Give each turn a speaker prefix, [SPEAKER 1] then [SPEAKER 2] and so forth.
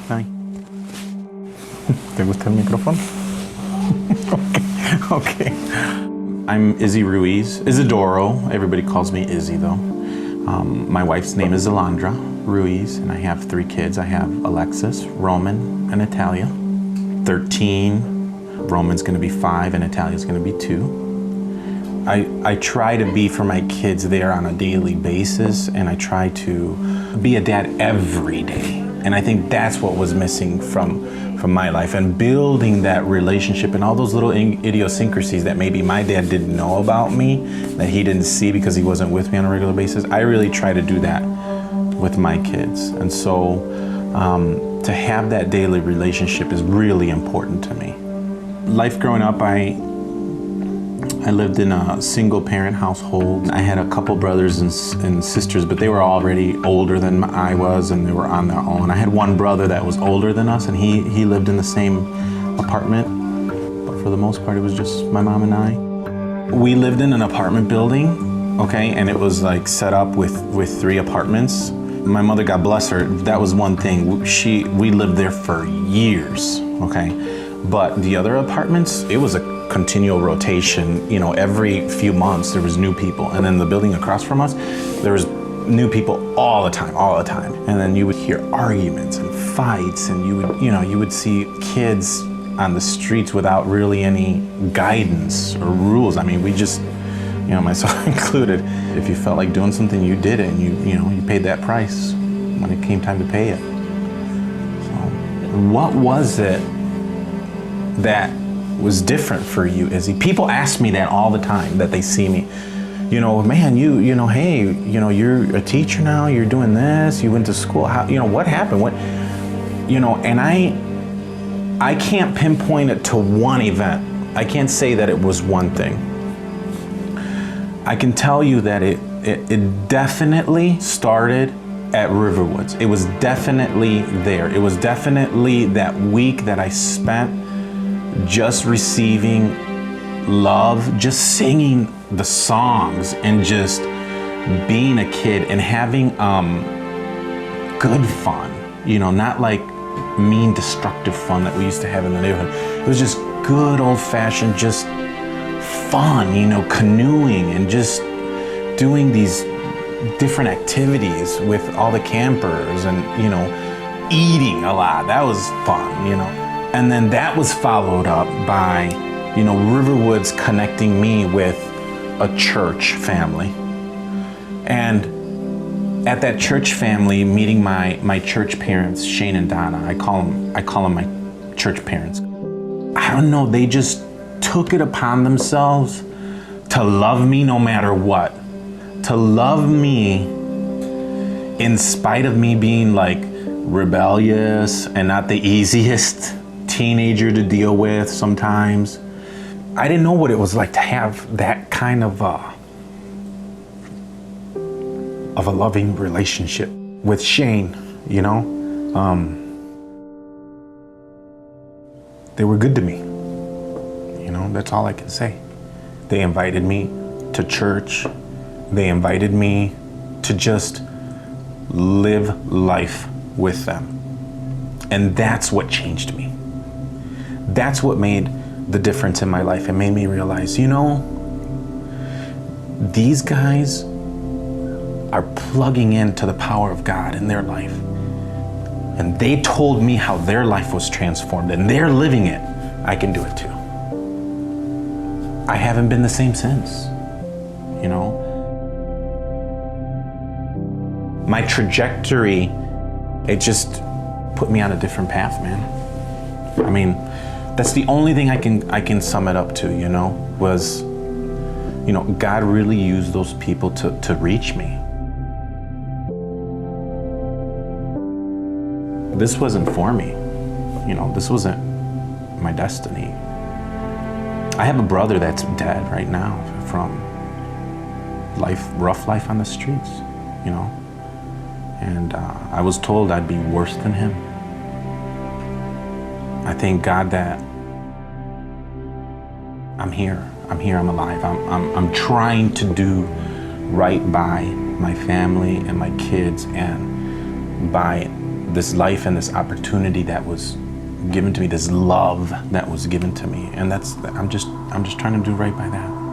[SPEAKER 1] Nay. ¿Te gusta el micrófono? Okay. I'm Izzy Ruiz, Isidoro. Everybody calls me Izzy though. My wife's name is Alondra Ruiz, and I have 3 kids. I have Alexis, Roman, and Natalia. 13, Roman's gonna be 5, and Natalia's gonna be 2. I try to be for my kids there on a daily basis, and I try to be a dad every day. And I think that's what was missing from my life, and building that relationship and all those little idiosyncrasies that maybe my dad didn't know about me, that he didn't see because he wasn't with me on a regular basis. I really try to do that with my kids. And so to have that daily relationship is really important to me. Life growing up, I lived in a single parent household. I had a couple brothers and sisters, but they were already older than I was, and they were on their own. I had one brother that was older than us, and he lived in the same apartment, but for the most part, it was just my mom and I. We lived in an apartment building, okay, and it was like set up with 3 apartments. My mother, God bless her, that was one thing. We lived there for years, okay? But the other apartments, it was a continual rotation. You know, every few months there was new people, and then the building across from us, there was new people all the time. And then you would hear arguments and fights, and you would see kids on the streets without really any guidance or rules. I mean, we just, myself included, if you felt like doing something, you did it, and you paid that price when it came time to pay it. So, what was it that was different for you, Izzy? People ask me that all the time, that they see me. Man, hey, you're a teacher now, you're doing this, you went to school, how, what happened? And I can't pinpoint it to one event. I can't say that it was one thing. I can tell you that it definitely started at Riverwoods. It was definitely there. It was definitely that week that I spent just receiving love, just singing the songs, and just being a kid and having good fun, not like mean, destructive fun that we used to have in the neighborhood. It was just good old-fashioned, just fun, canoeing and just doing these different activities with all the campers, and eating a lot. That was fun, And then that was followed up by, Riverwoods connecting me with a church family. And at that church family, meeting my church parents, Shane and Donna, I call them my church parents. I don't know, they just took it upon themselves to love me no matter what. To love me in spite of me being like rebellious and not the easiest teenager to deal with sometimes. I didn't know what it was like to have that kind of a loving relationship with Shane, They were good to me, that's all I can say. They invited me to church. They invited me to just live life with them. And that's what changed me. That's what made the difference in my life. It made me realize, these guys are plugging into the power of God in their life. And they told me how their life was transformed, and they're living it. I can do it too. I haven't been the same since, My trajectory, it just put me on a different path, man. I mean, that's the only thing I can sum it up to, was, God really used those people to reach me. This wasn't for me, this wasn't my destiny. I have a brother that's dead right now from rough life on the streets, And I was told I'd be worse than him. I thank God that I'm here, I'm alive. I'm trying to do right by my family and my kids, and by this life and this opportunity that was given to me, this love that was given to me, and I'm just trying to do right by that.